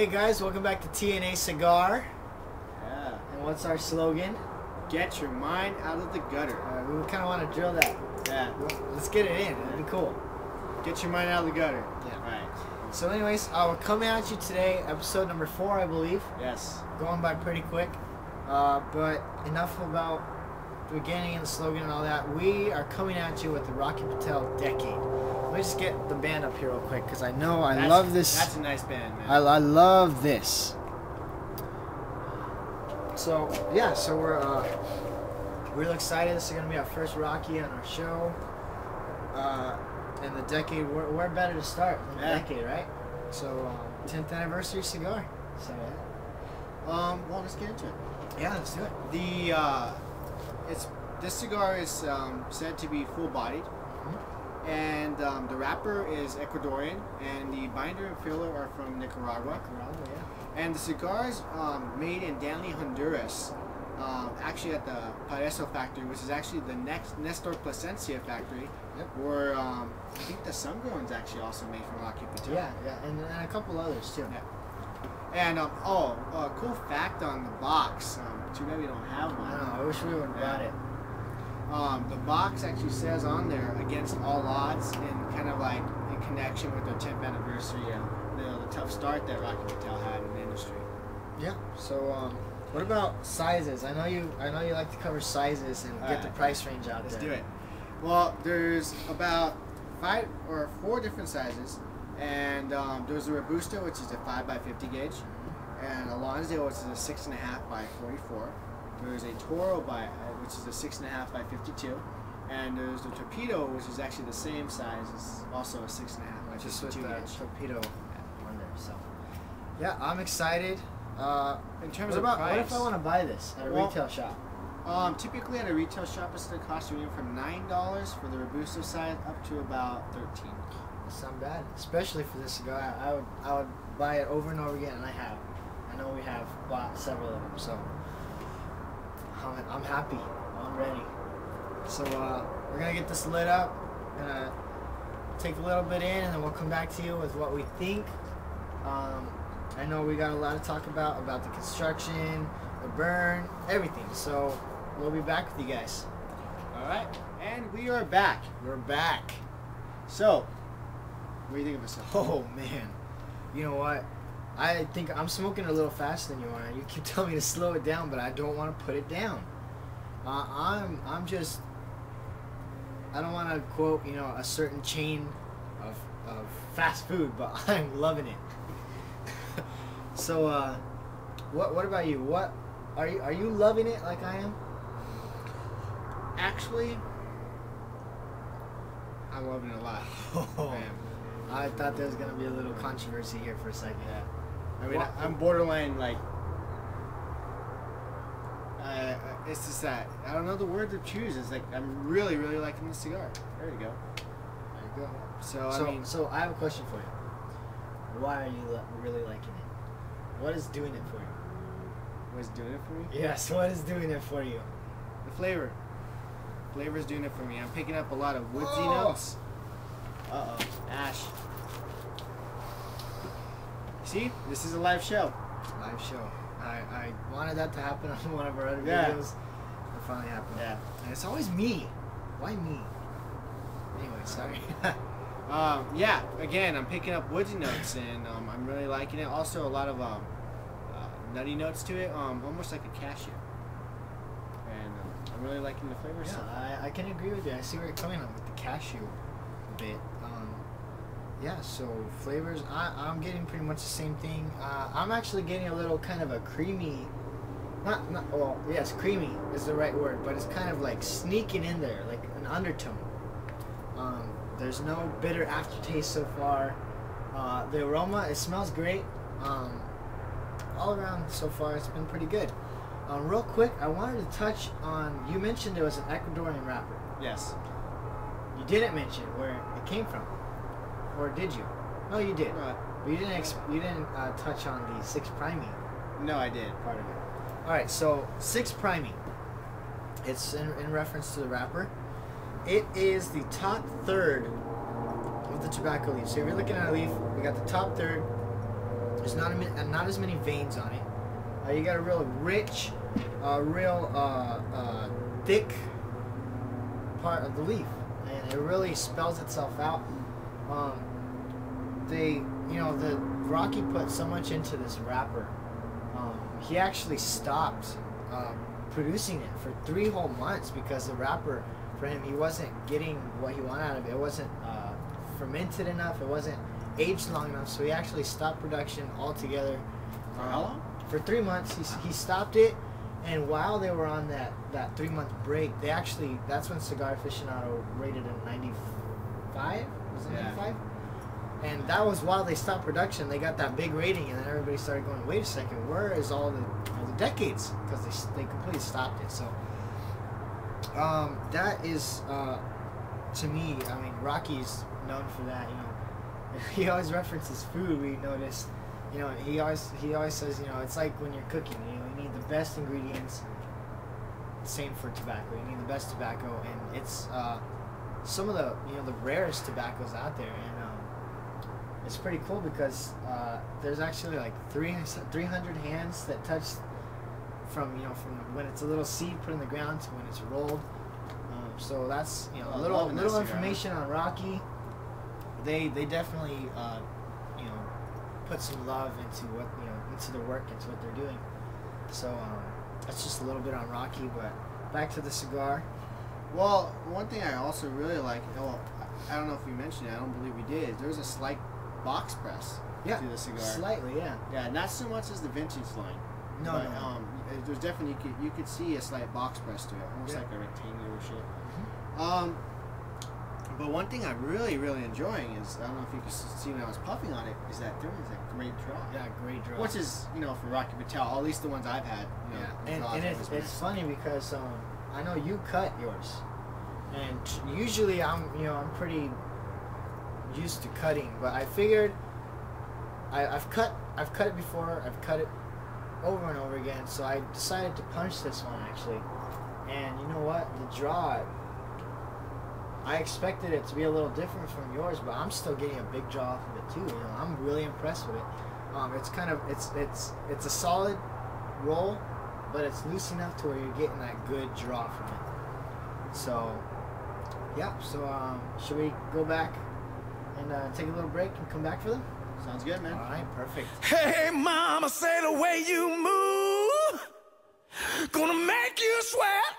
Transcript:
Hey guys, welcome back to TnACigar. Yeah. And what's our slogan? Get your mind out of the gutter. We kind of want to drill that. Yeah. Let's get it in. It'd be cool. Get your mind out of the gutter. Yeah. Right. So anyways, we're coming at you today, episode number 4, I believe. Yes. Going by pretty quick. But enough about the beginning and the slogan and all that. We are coming at you with the Rocky Patel Decade. Let me just get the band up here real quick because I know I love this. That's a nice band, man. I love this. So yeah, so we're real excited. This is gonna be our first Rocky on our show. And the decade, where better to start than the decade, right? So 10th anniversary cigar. So well, let's get into it. yeah, let's do it. This cigar is said to be full-bodied, and the wrapper is Ecuadorian, and the binder and filler are from Nicaragua. Yeah. And the cigars made in Danley, Honduras, actually at the Pareso factory, which is actually the next Nestor Plasencia factory, where I think the Sungrown's actually also made from Rocky Patel. Yeah, and a couple others too. Yeah. And a cool fact on the box. Too bad we don't have one. I know. I wish we would have got it. The box actually says on there "against all odds," and kind of like in connection with their 10th anniversary, the tough start that Rocky Patel had in the industry. Yeah. So what about sizes? I know you like to cover sizes and get the price range out there. Let's do it. Well, there's about 5 or 4 different sizes, and there's a Robusto, which is a 5x50 gauge, and a Lonsdale, which is a 6.5x44. There's a Toro which is a 6.5x52, and there's the Torpedo, which is actually the same size, it's also a 6.5x52 Just with the gauge. Torpedo on there. So yeah, I'm excited. In terms what of price, what if I want to buy this at a retail shop? Typically at a retail shop, it's going to cost you anywhere from $9 for the Robusto size up to about $13. That's not bad, especially for this cigar. I would buy it over and over again, and I have. I know we have bought several of them, so I'm happy. I'm ready. So we're gonna get this lit up. Gonna take a little bit in, and then we'll come back to you with what we think. I know we got a lot to talk about the construction, the burn, everything. So we'll be back with you guys. All right, and we are back. We're back. So, what do you think of this? Oh man, you know what? I think I'm smoking a little faster than you are. You keep telling me to slow it down, but I don't want to put it down. I don't want to quote a certain chain of fast food, but I'm loving it. So what about you? What are you loving it like I am? Actually, I'm loving it a lot. Oh, I thought there was gonna be a little controversy here for a second. Yeah. I mean, I'm borderline like. It's just that I don't know the word to choose. It's like I'm really, really liking the cigar. There you go. There you go. So I have a question for you. Why are you really liking it? What is doing it for you? What's doing it for me? Yes, what is doing it for you? The flavor. Flavor's doing it for me. I'm picking up a lot of woodsy notes. Ash. See, this is a live show. Live show. I wanted that to happen on one of our other Yeah. videos. It finally happened. Yeah. And it's always me. Why me? Anyway, sorry. Yeah. Again, I'm picking up woodsy notes, and I'm really liking it. Also, a lot of nutty notes to it, almost like a cashew. And I'm really liking the flavor. Yeah, So. I can agree with you. I see where you're coming on with the cashew bit. Yeah, so flavors, I'm getting pretty much the same thing. I'm actually getting a little kind of a creamy, yes, creamy is the right word, but it's kind of like sneaking in there, like an undertone. There's no bitter aftertaste so far. The aroma, it smells great. All around so far, it's been pretty good. Real quick, I wanted to touch on, you mentioned it was an Ecuadorian wrapper. Yes. You didn't mention where it came from. Or did you? No, you did. But you didn't touch on the 6 priming. No, I did. Part of it. All right, so 6 priming. It's in reference to the wrapper. It is the top third of the tobacco leaf. So if you're looking at a leaf, we got the top third, There's not as many veins on it. You got a real rich, thick part of the leaf, and it really spells itself out. The Rocky put so much into this wrapper. He actually stopped producing it for 3 whole months because the wrapper, for him, he wasn't getting what he wanted out of it. It wasn't fermented enough. It wasn't aged long enough. So he actually stopped production altogether. For how long? For 3 months. He stopped it, and while they were on that 3-month break, that's when Cigar Aficionado rated it 95. Was it 95? And that was while they stopped production. They got that big rating, and then everybody started going, wait a second, where is all the decades? Because they completely stopped it. So that is, to me, I mean, Rocky's known for that. He always references food. We noticed, he always says, it's like when you're cooking. You need the best ingredients. Same for tobacco. You need the best tobacco, and it's some of the the rarest tobaccos out there, and it's pretty cool because there's actually like 300 hands that touch from when it's a little seed put in the ground to when it's rolled. So that's a little information on Rocky. They definitely put some love into into the work, into what they're doing. So that's just a little bit on Rocky, but back to the cigar. Well, one thing I also really like, I don't know if we mentioned it, I don't believe we did, there's a slight box press to the cigar. Slightly, yeah. Yeah, not so much as the vintage line. No, but, no. There's definitely, you could see a slight box press to it, almost like a rectangular shape. Mm-hmm. But one thing I'm really, really enjoying is, I don't know if you can see when I was puffing on it, is that there is a great draw. Yeah, great draw. Which is, for Rocky Patel, at least the ones I've had. And it's funny because I know you cut yours, and usually I'm pretty used to cutting, but I figured I've cut it before. I've cut it over and over again, so I decided to punch this one actually. And you know what? The draw, I expected it to be a little different from yours, but I'm still getting a big draw off of it too. I'm really impressed with it. It's kind of it's a solid roll, but it's loose enough to where you're getting that good draw from it. So yeah. So should we go back and take a little break and come back for them? Sounds good, man. All right, perfect. Hey, mama, say the way you move, gonna make you sweat.